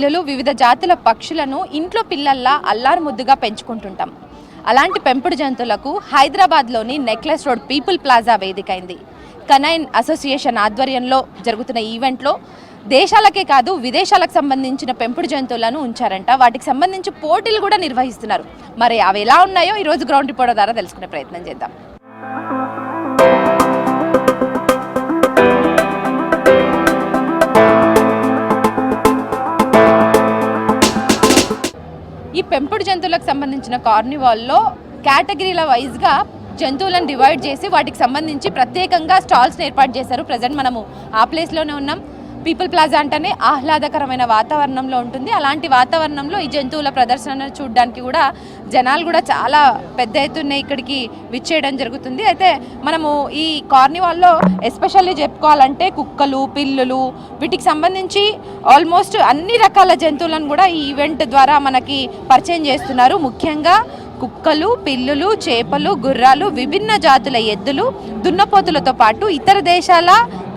పిల్లులు వివిధ జాతుల పక్షులను ఇంట్లో పిల్లల్లా అల్లారు ముద్దుగా పెంచుకుంటుంటాం. అలాంటి పెంపుడు జంతువులకు హైదరాబాద్లోని నెక్లెస్ రోడ్ పీపుల్ ప్లాజా వేదికైంది. కనైన్ అసోసియేషన్ ఆధ్వర్యంలో జరుగుతున్న ఈవెంట్లో దేశాలకే కాదు విదేశాలకు సంబంధించిన పెంపుడు జంతువులను ఉంచారంట. వాటికి సంబంధించి పోటీలు కూడా నిర్వహిస్తున్నారు. మరి అవి ఎలా ఉన్నాయో ఈరోజు గ్రౌండ్ రిపోర్టర్ ద్వారా తెలుసుకునే ప్రయత్నం చేద్దాం. ఈ పెంపుడు జంతువులకు సంబంధించిన కార్నివాల్లో కేటగిరీల వైజ్గా జంతువులను డివైడ్ చేసి వాటికి సంబంధించి ప్రత్యేకంగా స్టాల్స్ని ఏర్పాటు చేశారు. ప్రజెంట్ మనము ఆ ప్లేస్లోనే ఉన్నాం. పీపుల్ ప్లాజా అంటేనే ఆహ్లాదకరమైన వాతావరణంలో ఉంటుంది. అలాంటి వాతావరణంలో ఈ జంతువుల ప్రదర్శన చూడడానికి కూడా జనాలు కూడా చాలా పెద్ద ఎత్తున ఇక్కడికి విచ్చేయడం జరుగుతుంది. అయితే మనము ఈ కార్నివాల్లో ఎస్పెషల్లీ చెప్పుకోవాలంటే కుక్కలు, పిల్లులు వీటికి సంబంధించి ఆల్మోస్ట్ అన్ని రకాల జంతువులను కూడా ఈ ఈవెంట్ ద్వారా మనకి పరిచయం చేస్తున్నారు. ముఖ్యంగా కుక్కలు, పిల్లులు, చేపలు, గుర్రాలు, విభిన్న జాతుల ఎద్దులు, దున్నపోతులతో పాటు ఇతర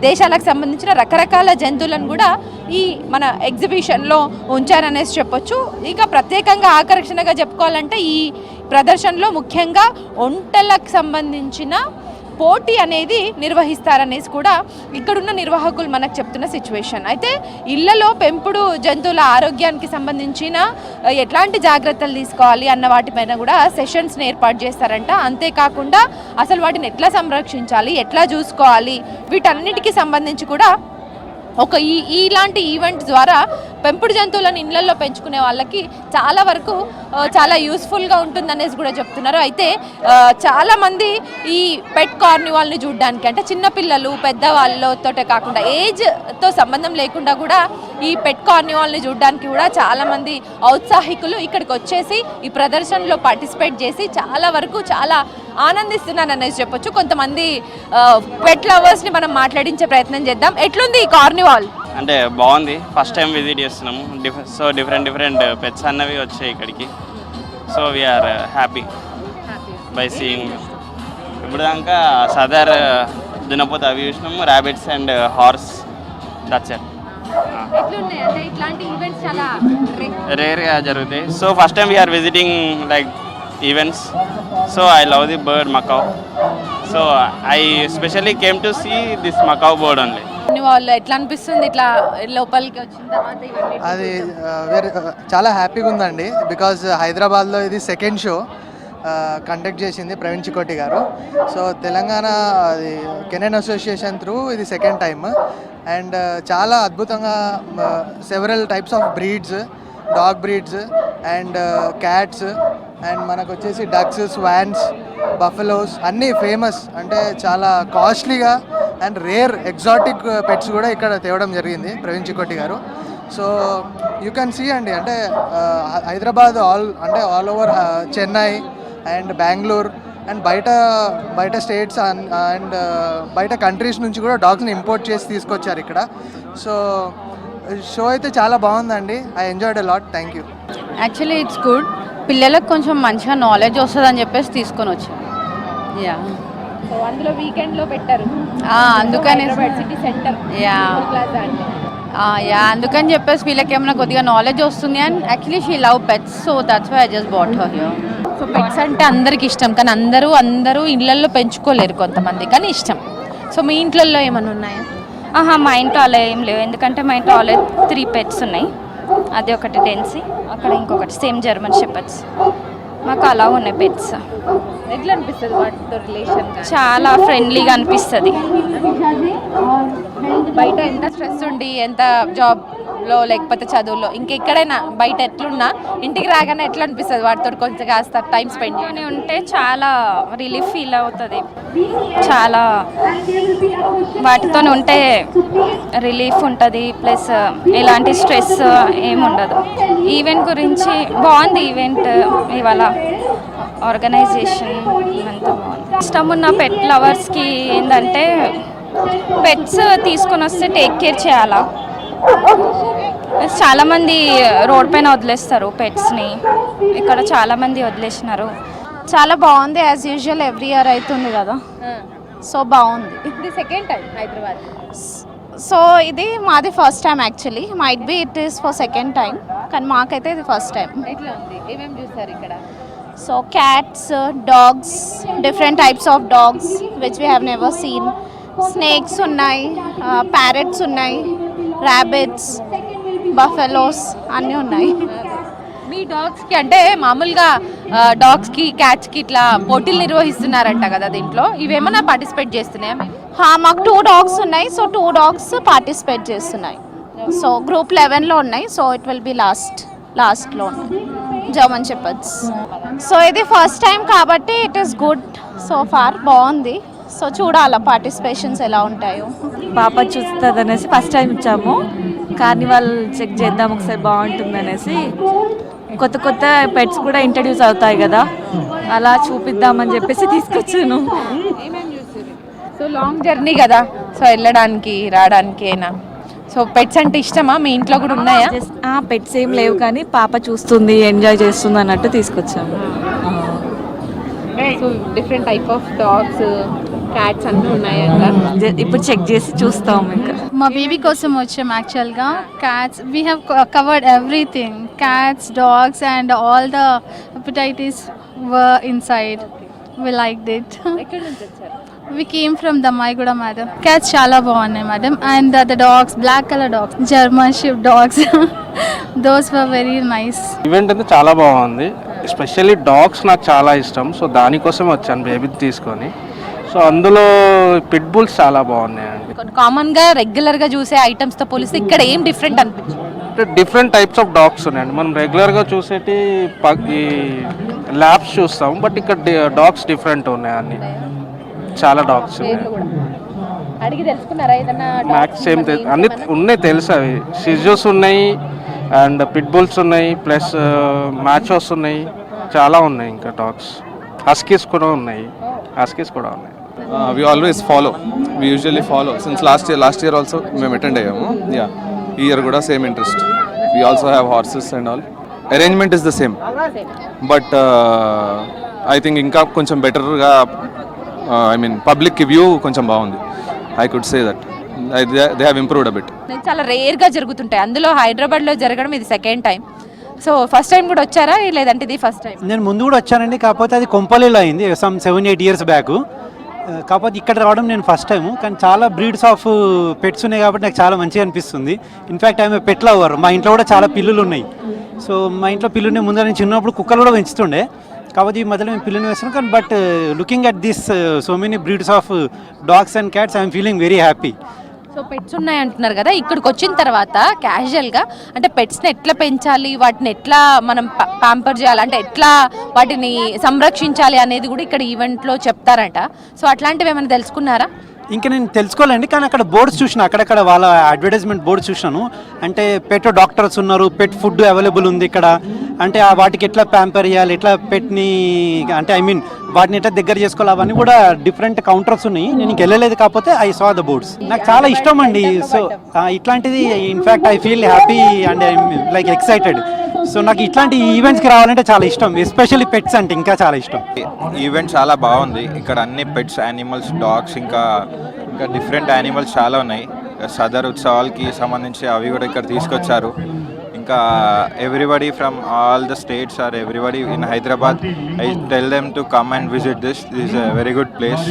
దేశాలకు సంబంధించిన రకరకాల జంతువులను కూడా ఈ మన ఎగ్జిబిషన్లో ఉంచారనేసి చెప్పొచ్చు. ఇక ప్రత్యేకంగా ఆకర్షణగా చెప్పుకోవాలంటే ఈ ప్రదర్శనలో ముఖ్యంగా ఒంటెలకు సంబంధించిన పోటీ అనేది నిర్వహిస్తారనేసి కూడా ఇక్కడున్న నిర్వాహకులు మనకు చెప్తున్న సిచ్యువేషన్. అయితే ఇళ్లలో పెంపుడు జంతువుల ఆరోగ్యానికి సంబంధించిన ఎట్లాంటి జాగ్రత్తలు తీసుకోవాలి అన్న వాటిపైన కూడా సెషన్స్ని ఏర్పాటు చేస్తారంట. అంతేకాకుండా అసలు వాటిని ఎట్లా సంరక్షించాలి, ఎట్లా చూసుకోవాలి, వీటన్నిటికీ సంబంధించి కూడా ఇలాంటి ఈవెంట్ ద్వారా పెంపుడు జంతువులను ఇళ్లలో పెంచుకునే వాళ్ళకి చాలా వరకు చాలా యూస్ఫుల్గా ఉంటుందనేసి కూడా చెప్తున్నారు. అయితే చాలామంది ఈ పెట్ కార్నివాల్ని చూడడానికి అంటే చిన్నపిల్లలు పెద్దవాళ్ళతోటే కాకుండా ఏజ్తో సంబంధం లేకుండా కూడా ఈ పెట్ కార్నివాల్ని చూడడానికి కూడా చాలామంది ఔత్సాహికులు ఇక్కడికి వచ్చేసి ఈ ప్రదర్శనలో పార్టిసిపేట్ చేసి చాలా వరకు చాలా ఆనందిస్తున్నాను అనేసి చెప్పొచ్చు. కొంతమంది పెట్ లవర్స్ని మనం మాట్లాడించే ప్రయత్నం చేద్దాం. ఎట్లుంది ఈ కార్నివాల్? అంటే బాగుంది. ఫస్ట్ టైం విజిట్ చేస్తున్నాము. డిఫరెంట్ పెట్స్ అన్నవి వచ్చాయి ఇక్కడికి. So we are happy by seeing. ఇప్పుడు దాకా సదర్ దున్నపోతే అవి చూసినాము, rabbits and horse, that's it. రేర్గా జరుగుతాయి. So first time we are visiting like events, so I love the bird macaw, so I especially came to see this macaw bird only. వాళ్ళు ఎట్లా అనిపిస్తుంది ఇట్లా లోపలికి వచ్చిన తర్వాత? అది చాలా హ్యాపీగా ఉందండి. బికాజ్ హైదరాబాద్లో ఇది సెకండ్ షో కండక్ట్ చేసింది ప్రవీణ్ చికోటి గారు. సో తెలంగాణ అది కెనైన్ అసోసియేషన్ త్రూ ఇది సెకండ్ టైమ్. అండ్ చాలా అద్భుతంగా several types of breeds, dog breeds and cats and మనకు వచ్చేసి డక్స్, స్వాన్స్, బఫెలోస్ అన్నీ ఫేమస్. అంటే చాలా కాస్ట్లీగా అండ్ రేర్ ఎగ్జాటిక్ పెట్స్ కూడా ఇక్కడ తేవడం జరిగింది ప్రవీణ్ చికోటి గారు. సో యూ కెన్ సీ అండి, అంటే Hyderabad all over Chennai and Bengaluru and బయట స్టేట్స్ అండ్ బయట కంట్రీస్ నుంచి కూడా డాగ్స్ని ఇంపోర్ట్ చేసి తీసుకొచ్చారు ఇక్కడ. సో షో అయితే చాలా బాగుందండి. I enjoyed a lot. Thank you. Actually it's good. పిల్లలకు కొంచెం మంచిగా నాలెడ్జ్ వస్తుంది అని చెప్పేసి తీసుకొని వచ్చాను. యా, సో అందులో వీకెండ్లో పెట్టారు. అందుకని సిటీ సెంటర్ అందుకని చెప్పేసి వీళ్ళకి ఏమైనా కొద్దిగా నాలెడ్జ్ వస్తుంది. And actually she love pets, so that's why I just bought her here. So pets అంటే అందరికి ఇష్టం, కానీ అందరూ ఇళ్ళల్లో పెంచుకోలేరు, కొంతమంది కానీ ఇష్టం. సో మీ ఇంట్లో ఏమైనా ఉన్నాయా? మా ఇంట్లో అలా ఏం లేవు. ఎందుకంటే మా ఇంట్లో ఆల్రెడీ 3 పెట్స్ ఉన్నాయి. అది ఒకటి డెన్సీ, అక్కడ ఇంకొకటి సేమ్ జర్మన్ షెపర్డ్స్. మాకు అలా ఉన్నాయి పెట్స్. ఎట్లా అనిపిస్తుంది వాటితో రిలేషన్? చాలా ఫ్రెండ్లీగా అనిపిస్తుంది. బయట ఎంత స్ట్రెస్ ఉండి ఎంత జాబ్లో లేకపోతే చదువులో ఇంకెక్కడైనా బయట ఎట్లున్నా ఇంటికి రాగానే ఎట్లా అనిపిస్తుంది వాటితో కొంచెం కాస్త టైం స్పెండ్ అని ఉంటే చాలా రిలీఫ్ ఫీల్ అవుతుంది. చాలా వాటితో ఉంటే రిలీఫ్ ఉంటుంది, ప్లస్ ఎలాంటి స్ట్రెస్ ఏముండదు. ఈవెంట్ గురించి బాగుంది. ఈవెంట్ ఇవాళ ఆర్గనైజేషన్ అంతా బాగుంది. ఇష్టం ఉన్న పెట్ లవర్స్కి ఏంటంటే పెట్స్ తీసుకొని వస్తే టేక్ కేర్ చేయాలా. చాలామంది రోడ్ పైన వదిలేస్తారు పెట్స్ని. ఇక్కడ చాలామంది వదిలేసినారు. చాలా బాగుంది. యాజ్ యూజువల్ ఎవ్రీ ఇయర్ అవుతుంది కదా, సో బాగుంది. ఇది సెకండ్ టైం హైదరాబాద్. సో ఇది మాది first time actually, might be it is for second time, కానీ మాకైతే ఇది ఫస్ట్ టైం. ఎట్లా ఉంది, ఏమేమి చూస్తారు ఇక్కడ? So cats, dogs, different types of dogs which we have never seen. Snakes ఉన్నాయి, ప్యారెట్స్ ఉన్నాయి, ర్యాబిట్స్, బఫెలోస్ అన్నీ ఉన్నాయి. మీ డాగ్స్కి అంటే మామూలుగా డాగ్స్కి క్యాట్స్కి ఇట్లా పోటీలు నిర్వహిస్తున్నారంట కదా, దీంట్లో ఇవేమన్నా పార్టిసిపేట్ చేస్తున్నాయా మీరు? మాకు 2 డాగ్స్ ఉన్నాయి, సో 2 డాగ్స్ పార్టిసిపేట్ చేస్తున్నాయి. సో గ్రూప్ 11లో ఉన్నాయి, సో ఇట్ విల్ బి లాస్ట్లో ఉన్నాయి జర్మన్ షెపర్డ్స్. సో ఇది ఫస్ట్ టైం కాబట్టి it is good so far, బాగుంది. సో చూడాలా పార్టిసిపేషన్స్ ఎలా ఉంటాయో. పాప చూస్తుంది అనేసి ఫస్ట్ టైం ఇచ్చాము. కార్నివాల్ చెక్ చేద్దాం ఒకసారి, బాగుంటుంది అనేసి. కొత్త కొత్త పెట్స్ కూడా ఇంట్రడ్యూస్ అవుతాయి కదా, అలా చూపిద్దామని చెప్పేసి తీసుకొచ్చాను. సో లాంగ్ జర్నీ కదా, సో వెళ్ళడానికి రావడానికి అయినా. సో పెట్స్ అంటే ఇష్టమా? మీ ఇంట్లో కూడా ఉన్నాయా? పెట్స్ ఏం లేవు కానీ పాప చూస్తుంది, ఎంజాయ్ చేస్తుంది అన్నట్టు తీసుకొచ్చాము. So different type of dogs, cats అన్నీ ఉన్నాయా? ఇప్పుడు చెక్ చేసి చూస్తాము. ఇంకా మా బేబీ కోసం వచ్చాం యాక్చువల్గా. Cats we have covered everything, cats, dogs and all the hepatitis were inside. We liked it. ఎక్కడి నుంచి వచ్చారు? We came from Dammaiguda, madam. Cats చాలా బాగున్నాయి madam, and the dogs, black color dogs, German shepherd dogs, those were very nice. Event అయితే చాలా బాగుంది, especially dogs నాకు చాలా ఇష్టం. సో దానికోసం వచ్చాను బేబీని తీసుకొని. సో అందులో పిట్ బుల్స్ చాలా బాగున్నాయండి. కామన్గా రెగ్యులర్గా చూసే ఐటమ్స్తో పోలిస్తే ఇక్కడ ఏం డిఫరెంట్ అనిపించింది? అంటే డిఫరెంట్ టైప్స్ ఆఫ్ డాగ్స్ ఉన్నాయండి. మనం రెగ్యులర్గా చూసేటి ఈ ల్యాబ్స్ చూస్తాం, బట్ ఇక్కడ డాగ్స్ డిఫరెంట్ ఉన్నాయి. అన్ని చాలా డాగ్స్ అడిగి తెలుసుకున్నారా ఏదన్నా? మ్యాక్స్ ఏం అన్ని ఉన్నాయి తెలుసు. అవి సిజోస్ ఉన్నాయి అండ్ పిట్ బుల్స్ ఉన్నాయి, ప్లస్ మ్యాచోస్ ఉన్నాయి, చాలా ఉన్నాయి. ఇంకా డాగ్స్ హస్కీస్ కూడా ఉన్నాయి. We always follow. We usually follow. Since last year also మేము అటెండ్ అయ్యాము. Yeah. ఈ ఇయర్ కూడా same interest. We also have horses and all. Arrangement is the same. But I think ఇంకా కొంచెం బెటర్గా, I mean public view కొంచెం బాగుంది. I could say that. They have improved a bit. చాలా రేర్గా జరుగుతుంటాయి, అందులో హైదరాబాద్లో జరగడం ఇది second time. So first time కూడా వచ్చారా, లేదంటే ఇది ఫస్ట్ టైం? నేను ముందు కూడా వచ్చానండి, కాకపోతే అది కొంపల్లిలో అయింది సమ్ 7-8 years బ్యాక్. కాకపోతే ఇక్కడ రావడం నేను ఫస్ట్ టైము. కానీ చాలా బ్రీడ్స్ ఆఫ్ పెట్స్ ఉన్నాయి కాబట్టి నాకు చాలా మంచిగా అనిపిస్తుంది. ఇన్ఫ్యాక్ట్ ఆమె పెట్ లవర్. మా ఇంట్లో కూడా చాలా పిల్లులు ఉన్నాయి. సో మా ఇంట్లో పిల్లుని ముందు నేను చిన్నప్పుడు కుక్కలు కూడా పెంచుతుండే, కాబట్టి ఈ మధ్యలో మేము పిల్లని వేస్తున్నాం. కానీ but looking at this so many breeds of dogs and cats I'm feeling very happy. So pets ఉన్నాయి అంటున్నారు కదా, ఇక్కడికి వచ్చిన తర్వాత క్యాజువల్గా అంటే పెట్స్ని ఎట్లా పెంచాలి, వాటిని ఎట్లా మనం ప్యాంపర్ చేయాలి, అంటే ఎట్లా వాటిని సంరక్షించాలి అనేది కూడా ఇక్కడ ఈవెంట్లో చెప్తారట. సో అట్లాంటివి ఏమైనా తెలుసుకున్నారా? ఇంకా నేను తెలుసుకోలేండి, కానీ అక్కడ బోర్డ్స్ చూసిన, అక్కడక్కడ వాళ్ళ అడ్వర్టైజ్మెంట్ బోర్డ్స్ చూసినాను. అంటే పెట్ డాక్టర్స్ ఉన్నారు, పెట్ ఫుడ్ అవైలబుల్ ఉంది ఇక్కడ. అంటే వాటికి ఎట్లా ప్యాంపర్ చేయాలి, ఎట్లా పెట్ని అంటే ఐ మీన్ వాటిని ఎట్లా దగ్గర చేసుకోవాలి, అవన్నీ కూడా డిఫరెంట్ కౌంటర్స్ ఉన్నాయి. నేను ఇంక వెళ్ళలేదు, కాకపోతే ఐ సా ద బోర్డ్స్. నాకు చాలా ఇష్టం అండి. సో ఇట్లాంటిది in fact I feel happy and I like excited. So నాకు ఇట్లాంటి ఈవెంట్స్కి రావాలంటే చాలా ఇష్టం, ఎస్పెషల్లీ పెట్స్ అంటే ఇంకా చాలా ఇష్టం. ఈవెంట్ చాలా బాగుంది. ఇక్కడ అన్ని పెట్స్, యానిమల్స్, డాగ్స్, ఇంకా డిఫరెంట్ యానిమల్స్ చాలా ఉన్నాయి. సదర్ ఉత్సవాలకి సంబంధించి అవి కూడా ఇక్కడ తీసుకొచ్చారు. ఇంకా everybody from all the states or everybody in Hyderabad. I tell them to come and visit this is a very good place.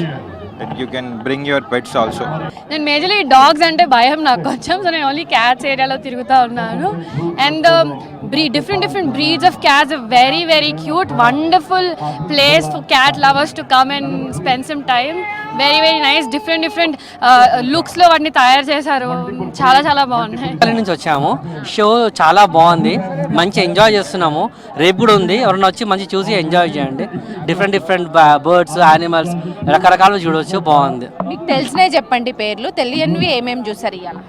You can bring your pets also. నేను మేజర్లీ డాగ్స్ అంటే భయం నాకు కొంచెం, సో నేను ఓన్లీ క్యాట్స్ ఏరియాలో తిరుగుతూ ఉన్నాను. And different breeds of cats are very cute, wonderful place for cat lovers to come and spend some time. Very nice, different looks లో వాటిని తయారు చేశారు, చాలా బాగున్నాయి. నుంచి వచ్చాము, షో చాలా బాగుంది, మంచి ఎంజాయ్ చేస్తున్నాము. రేపు కూడా ఉంది, ఎవరైనా వచ్చి మంచి చూసి ఎంజాయ్ చేయండి. డిఫరెంట్ బర్డ్స్, యానిమల్స్ రకరకాలు చూడవచ్చు, బాగుంది. మీకు తెలిసినవి చెప్పండి పేర్లు, తెలియనివి ఏమేమి చూసారు ఇవాళ?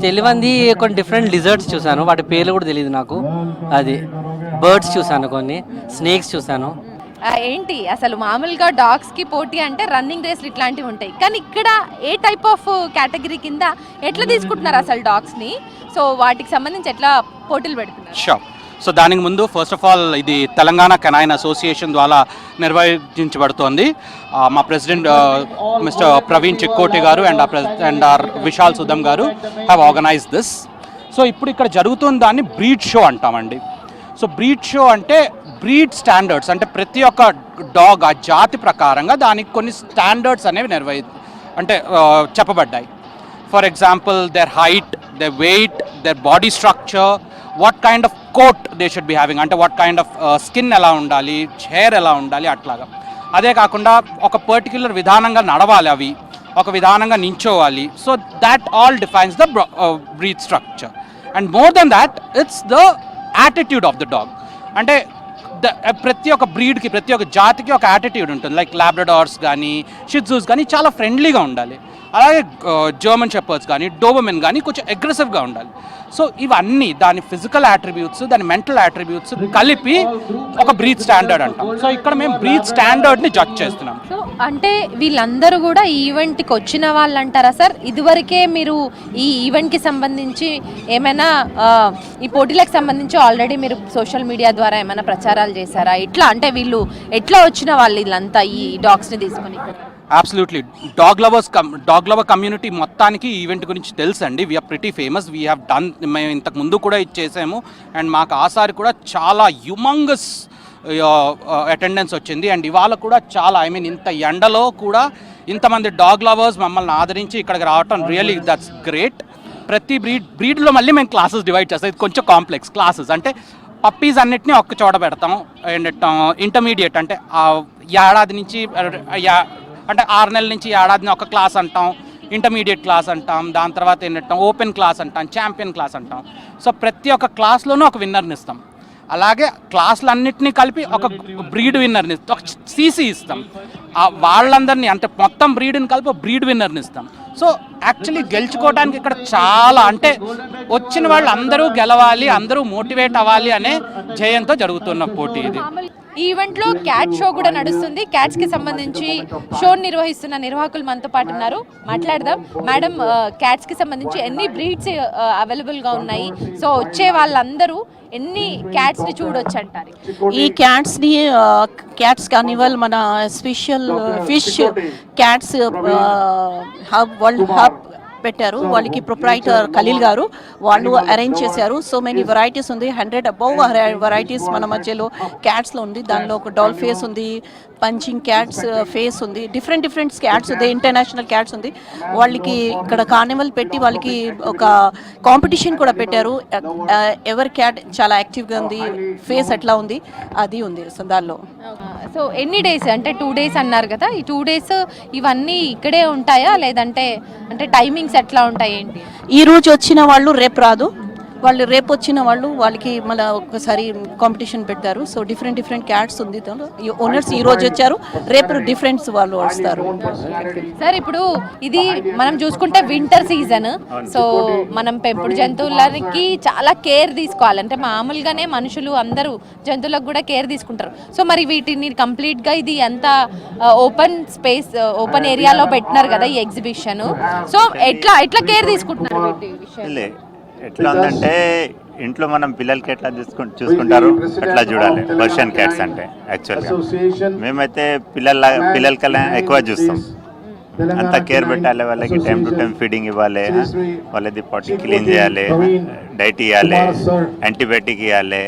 తెలియంది కొన్ని డిఫరెంట్ లిజర్డ్స్ చూసాను, వాటి పేర్లు కూడా తెలియదు నాకు. అది బర్డ్స్ చూసాను, కొన్ని స్నేక్స్ చూసాను. ఏంటి అసలు మామూలుగా డాగ్స్కి పోటీ అంటే రన్నింగ్ రేస్లు ఇట్లాంటివి ఉంటాయి, కానీ ఇక్కడ ఏ టైప్ ఆఫ్ కేటగిరీ కింద ఎట్లా తీసుకుంటున్నారు అసలు డాగ్స్ని? సో వాటికి సంబంధించి ఎట్లా పోటీలు పెడుతున్నారు? షూర్. సో దానికి ముందు ఫస్ట్ ఆఫ్ ఆల్ ఇది తెలంగాణ కెనైన్ అసోసియేషన్ ద్వారా నిర్వహించబడుతోంది. మా ప్రెసిడెంట్ మిస్టర్ ప్రవీణ్ చిక్కోటి గారు అండ్ ఆర్ విశాల్ సుధమ్ గారు హ్యావ్ ఆర్గనైజ్డ్ దిస్. సో ఇప్పుడు ఇక్కడ జరుగుతున్న దాన్ని బ్రీడ్ షో అంటామండి. సో బ్రీడ్ షో అంటే బ్రీడ్ స్టాండర్డ్స్, అంటే ప్రతి ఒక్క డాగ్ ఆ జాతి ప్రకారంగా దానికి కొన్ని స్టాండర్డ్స్ అనేవి చెప్పబడ్డాయి. For example their height, their weight, their body structure, what kind of coat they should be having, అంటే what kind of skin ఎలా ఉండాలి, హెయిర్ ఎలా ఉండాలి అట్లాగా. అదే కాకుండా ఒక పర్టిక్యులర్ విధానంగా నడవాలి, అవి ఒక విధానంగా నించోవాలి. So that all defines the breed structure. And more than that it's the attitude of the dog. అంటే ప్రతి ఒక్క బ్రీడ్కి, ప్రతి ఒక్క జాతికి ఒక యాటిట్యూడ్ ఉంటుంది. లైక్ లాబ్రడార్స్ కానీ, షిట్జూస్ కానీ చాలా ఫ్రెండ్లీగా ఉండాలి. అలాగే జర్మన్ షెపర్డ్స్ కానీ, డోబర్మెన్ కానీ కొంచెం అగ్రెసివ్గా ఉండాలి. సో ఇవన్నీ దాని ఫిజికల్ యాట్రిబ్యూట్స్, దాని మెంటల్ యాట్రిబ్యూట్స్ కలిపి ఒక బ్రీడ్ స్టాండర్డ్ అంటాం. సో ఇక్కడ మేము బ్రీడ్ స్టాండర్డ్ని జడ్జ్ చేస్తున్నాం. సో అంటే వీళ్ళందరూ కూడా ఈ ఈవెంట్కి వచ్చిన వాళ్ళు అంటారా సార్? ఇదివరకే మీరు ఈ ఈవెంట్కి సంబంధించి ఏమైనా ఈ పోటీలకు సంబంధించి ఆల్రెడీ మీరు సోషల్ మీడియా ద్వారా ఏమైనా ప్రచారాలు చేశారా? ఎట్లా అంటే వీళ్ళు ఎట్లా వచ్చిన వాళ్ళు వీళ్ళంతా ఈ డాగ్స్ని తీసుకొని? అబ్సల్యూట్లీ. డాగ్ లవర్ కమ్యూనిటీ మొత్తానికి ఈవెంట్ గురించి తెలుసు అండి. We are pretty famous. We have done, మేము ఇంతకు ముందు కూడా ఇది చేసాము. అండ్ మాకు ఆసారి కూడా చాలా హ్యూమంగస్ అటెండెన్స్ వచ్చింది. అండ్ ఇవాళ కూడా చాలా, ఇంత ఎండలో కూడా ఇంతమంది డాగ్ లవర్స్ మమ్మల్ని ఆదరించి ఇక్కడికి రావటం రియలీ దట్స్ గ్రేట్. ప్రతి బ్రీడ్లో మళ్ళీ మేము క్లాసెస్ డివైడ్ చేస్తాం. ఇది కొంచెం కాంప్లెక్స్ క్లాసెస్. అంటే పప్పీస్ అన్నిటినీ ఒక్క చోట పెడతాం. అండ్ ఇంటర్మీడియట్ అంటే ఏడాది నుంచి అంటే 6 నెలల నుంచి ఏడాదిని ఒక క్లాస్ అంటాం, ఇంటర్మీడియట్ క్లాస్ అంటాం, దాని తర్వాత ఏంటంటాం ఓపెన్ క్లాస్ అంటాం, ఛాంపియన్ క్లాస్ అంటాం. సో ప్రతి ఒక్క క్లాస్లోనూ ఒక విన్నర్ని ఇస్తాం. అలాగే క్లాసులన్నింటినీ కలిపి ఒక బ్రీడ్ విన్నర్ని ఇస్తాం, ఒక సీసీ ఇస్తాం. వాళ్ళందరినీ అంటే మొత్తం బ్రీడ్ని కలిపి బ్రీడ్ విన్నర్ని ఇస్తాం. సో యాక్చువల్లీ గెలుచుకోవడానికి ఇక్కడ చాలా, అంటే వచ్చిన వాళ్ళు అందరూ గెలవాలి, అందరూ మోటివేట్ అవ్వాలి అనే ధ్యేయంతో జరుగుతున్న పోటీ ఇది. ఈ ఈవెంట్లో క్యాట్ షో కూడా నడుస్తుంది. క్యాట్స్కి సంబంధించి షో నిర్వహిస్తున్న నిర్వాహకులు మనతో పాటు ఉన్నారు, మాట్లాడదాం. మేడం, క్యాట్స్కి సంబంధించి ఎన్ని బ్రీడ్స్ అవైలబుల్గా ఉన్నాయి? సో వచ్చే వాళ్ళందరూ ఎన్ని క్యాట్స్ని చూడొచ్చు అంటారు? ఈ క్యాట్స్ కార్నివల్ మన special fish cats world hub పెట్టారు. వాళ్ళకి ప్రొప్రైటర్ ఖలీల్ గారు వాళ్ళు అరేంజ్ చేశారు. సో మెనీ వెరైటీస్ ఉంది, 100 అబౌవ్ వెరైటీస్ మన మధ్యలో క్యాట్స్లో ఉంది. దానిలో ఒక డాల్ ఫేస్ ఉంది, పంచింగ్ క్యాట్స్ ఫేస్ ఉంది, డిఫరెంట్ క్యాట్స్ ఉంది, ఇంటర్నేషనల్ క్యాట్స్ ఉంది. వాళ్ళకి ఇక్కడ కార్నివల్ పెట్టి వాళ్ళకి ఒక కాంపిటీషన్ కూడా పెట్టారు. ఎవరి క్యాట్ చాలా యాక్టివ్గా ఉంది, ఫేస్ ఎట్లా ఉంది అది ఉంది. సో దానిలో సో ఎన్ని డేస్ అంటే 2 days అన్నారు కదా, ఈ 2 days ఇవన్నీ ఇక్కడే ఉంటాయా లేదంటే అంటే టైమింగ్స్ ఎట్లా ఉంటాయి ఏంటి? ఈ రోజు వచ్చిన వాళ్ళు రేపు రాదు, వాళ్ళు రేపు వచ్చిన వాళ్ళు వాళ్ళకి మళ్ళీ ఒకసారి కాంపిటీషన్ పెడతారు. సో డిఫరెంట్ క్యాట్స్ ఉంది. ఓనర్స్ ఈ రోజు వచ్చారు, రేపు డిఫరెంట్స్ వాళ్ళు వస్తారు. సార్ ఇప్పుడు ఇది మనం చూసుకుంటే వింటర్ సీజన్. సో మనం పెంపుడు జంతువులకి చాలా కేర్ తీసుకోవాలి. అంటే మామూలుగానే మనుషులు అందరూ జంతువులకు కూడా కేర్ తీసుకుంటారు. సో మరి వీటిని కంప్లీట్గా ఇది అంతా ఓపెన్ స్పేస్, ఓపెన్ ఏరియాలో పెట్టినారు కదా ఈ ఎగ్జిబిషన్. సో ఎట్లా కేర్ తీసుకుంటున్నారు వీటి విషయంలో? ఎట్లా ఉందంటే ఇంట్లో మనం పిల్లలకి ఎట్లా చూసుకుంటారు అట్లా చూడాలి. పర్షియన్ క్యాట్స్ అంటే యాక్చువల్గా మేమైతే పిల్లలకల్లా ఎక్కువ చూస్తాం. అంతా కేర్ పెట్టాలి, వాళ్ళకి టైం టు టైం ఫీడింగ్ ఇవ్వాలి, వాళ్ళది పాటి క్లీన్ చేయాలి, డైట్ ఇవ్వాలి, యాంటీబయాటిక్ ఇవ్వాలి,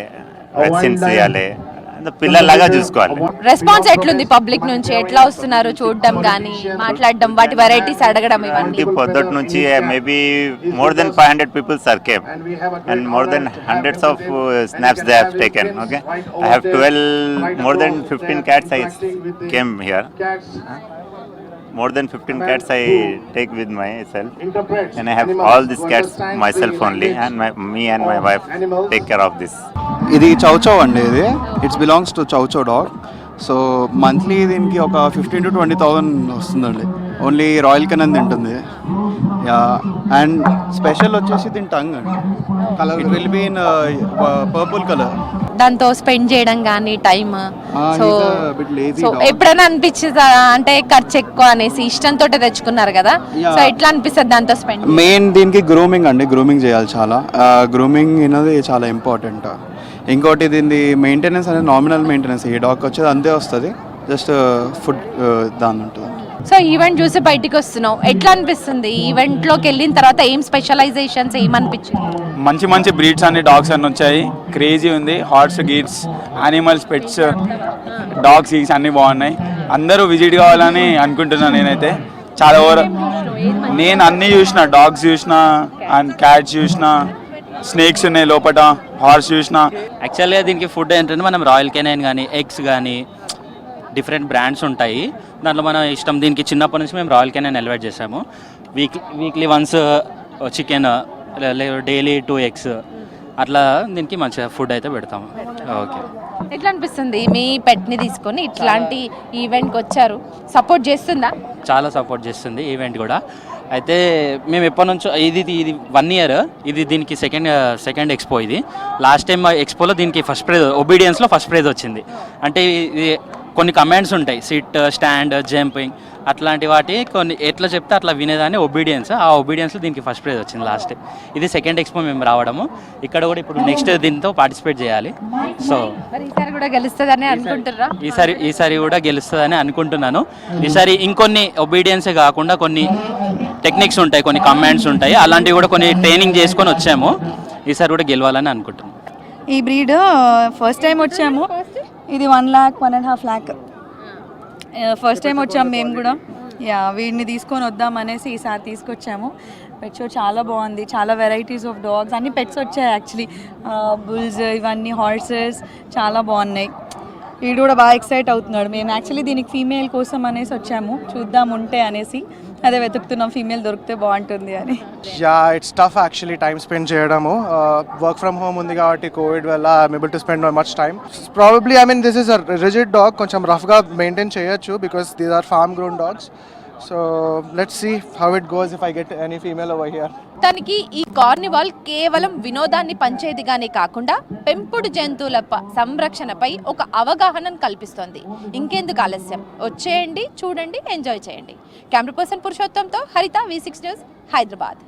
వ్యాక్సిన్స్ ఇవ్వాలి, పిల్లల్లాగా చూసుకోవాలి. రెస్పాన్స్ ఎట్లుంది పబ్లిక్ నుంచి? ఎట్లా వస్తున్నారు చూడడం కానీ మాట్లాడడం, వాటి వెరైటీస్ అడగడం? ఇవన్నీ పొద్దుటి నుంచి maybe more than 500 people are came and more than hundreds of snaps they have taken. Okay, I have 12 more than 15 cats I came here. More than 15 cats I take with myself, and I have all these cats myself only, and me and my wife take care of this. ఇది chow chow అండి. ఇది it's belongs to chow chow dog. So monthly దీనికి ఒక 15,000 to 20,000 వస్తుందండి. Only Royal Canin తింటుంది. And special వచ్చేసి దీని tongue అండి. It will be in purple colour. దాంతో స్పెండ్ చేయడం కానీ టైమ్ సో ఎప్పుడైనా అనిపించింది అంటే ఖర్చు ఎక్కువ అనేసి ఇష్టంతో తెచ్చుకున్నారు కదా, సో ఎట్లా అనిపిస్తుంది దాంతో స్పెండ్? మెయిన్ దీనికి గ్రూమింగ్ అండి. గ్రూమింగ్ చేయాలి చాలా. గ్రూమింగ్ అనేది చాలా ఇంపార్టెంట్. ఇంకోటి దీని మెయింటెనెన్స్ అనేది నామినల్ మెయింటెనెన్స్, ఈ డాగ్ వచ్చేది అంతే వస్తుంది, జస్ట్ ఫుడ్ దాని ఉంటుంది. సో ఈవెంట్ చూసి బయటికి వస్తున్నావు, ఎట్లా అనిపిస్తుంది? ఈవెంట్లోకి వెళ్ళిన తర్వాత ఏం స్పెషలైజేషన్స్ ఏమనిపించింది? మంచి మంచి బ్రీడ్స్ అన్ని డాగ్స్ అన్ని వచ్చాయి, క్రేజీ ఉంది. హార్స్, గీట్స్, యానిమల్స్, పెట్స్, డాగ్స్, గీట్స్ అన్నీ బాగున్నాయి. అందరూ విజిట్ కావాలని అనుకుంటున్నాను. నేనైతే చాలా నేను అన్నీ చూసిన, డాగ్స్ చూసిన అండ్ క్యాట్స్ చూసిన, స్నేక్స్ ఉన్నాయి లోపల, హార్స్ చూసిన. యాక్చువల్గా దీనికి ఫుడ్ ఏంటంటే మనం రాయల్ కెనైన్ కానీ ఎగ్స్ కానీ డిఫరెంట్ బ్రాండ్స్ ఉంటాయి, దాంట్లో మనం ఇష్టం. దీనికి చిన్నప్పటి నుంచి మేము రాయల్ కెనైన్ ఎలివేట్ చేసాము. Weekly once chicken, daily 2 eggs, అట్లా దీనికి మంచిగా ఫుడ్ అయితే పెడతాము. ఓకే. ఎట్లా అనిపిస్తుంది మీ పెట్ని తీసుకొని ఇట్లాంటి ఈవెంట్కి వచ్చారు? సపోర్ట్ చేస్తుందా? చాలా సపోర్ట్ చేస్తుంది ఈవెంట్ కూడా. అయితే మేము ఎప్పటి నుంచో ఇది 1 year, ఇది దీనికి సెకండ్ ఎక్స్పో. ఇది లాస్ట్ టైం ఎక్స్పోలో దీనికి ఫస్ట్ ప్రైజ్, ఒబీడియన్స్లో ఫస్ట్ ప్రైజ్ వచ్చింది. అంటే ఇది కొన్ని కమాండ్స్ ఉంటాయి, సిట్, స్టాండ్, జంపింగ్, అట్లాంటి వాటి కొన్ని ఎట్లా చెప్తే అట్లా వినేదాన్ని ఒబీడియన్స్. ఆ ఒబీడియన్స్లో దీనికి ఫస్ట్ ప్రైజ్ వచ్చింది లాస్ట్. ఇది సెకండ్ ఎక్స్పో మేము రావడము. ఇక్కడ కూడా ఇప్పుడు నెక్స్ట్ దీంతో పార్టిసిపేట్ చేయాలి. సో ఈసారి కూడా గెలుస్తుందని అనుకుంటున్నారా? ఈసారి కూడా గెలుస్తుందని అనుకుంటున్నాను. ఈసారి ఇంకొన్ని ఒబీడియన్సే కాకుండా కొన్ని టెక్నిక్స్ ఉంటాయి, కొన్ని కమాండ్స్ ఉంటాయి, అలాంటివి కూడా కొన్ని ట్రైనింగ్ చేసుకొని వచ్చాము. ఈసారి కూడా గెలవాలని అనుకుంటున్నాను. ఈ బ్రీడ్ ఫస్ట్ టైం వచ్చాము. ఇది 1 lakh, 1.5 lakh ఫస్ట్ టైం వచ్చాము మేము కూడా. వీడిని తీసుకొని వద్దామనేసి ఈసారి తీసుకొచ్చాము. పెట్ షో చాలా బాగుంది, చాలా వెరైటీస్ ఆఫ్ డాగ్స్, అన్ని పెట్స్ వచ్చాయి యాక్చువల్లీ. బుల్స్, ఇవన్నీ హార్సెస్ చాలా బాగున్నాయి. వీడు కూడా బాగా ఎక్సైట్ అవుతున్నాడు. మేము యాక్చువల్లీ దీనికి ఫీమేల్ కోసం అనేసి వచ్చాము, చూద్దాం ఉంటే అనేసి. అదే వెతుకుతున్నాం, ఫీమేల్ దొరికితే బాగుంటుంది అని. It's tough actually time spend చేయడము. వర్క్ ఫ్రమ్ హోమ్ ఉంది కాబట్టి కోవిడ్ వల్ల I'm able to spend much time. Probably this is a rigid dog, కొంచెం రఫ్గా మెయింటైన్ చేయొచ్చు because these are farm grown dogs. So let's see how it goes if I get any female over here. తనకి ఈ carnival కేవలం వినోదాన్ని పంచేదిగానే కాకుండా పెంపుడు జంతువుల సంరక్షణపై ఒక అవగాహనను కల్పిస్తోంది. ఇంకెందుకు ఆలస్యం, వచ్చేయండి, చూడండి, ఎంజాయ్ చేయండి. కెమెరా పర్సన్ పురుషోత్తంతో హరిత, V6 న్యూస్, హైదరాబాద్.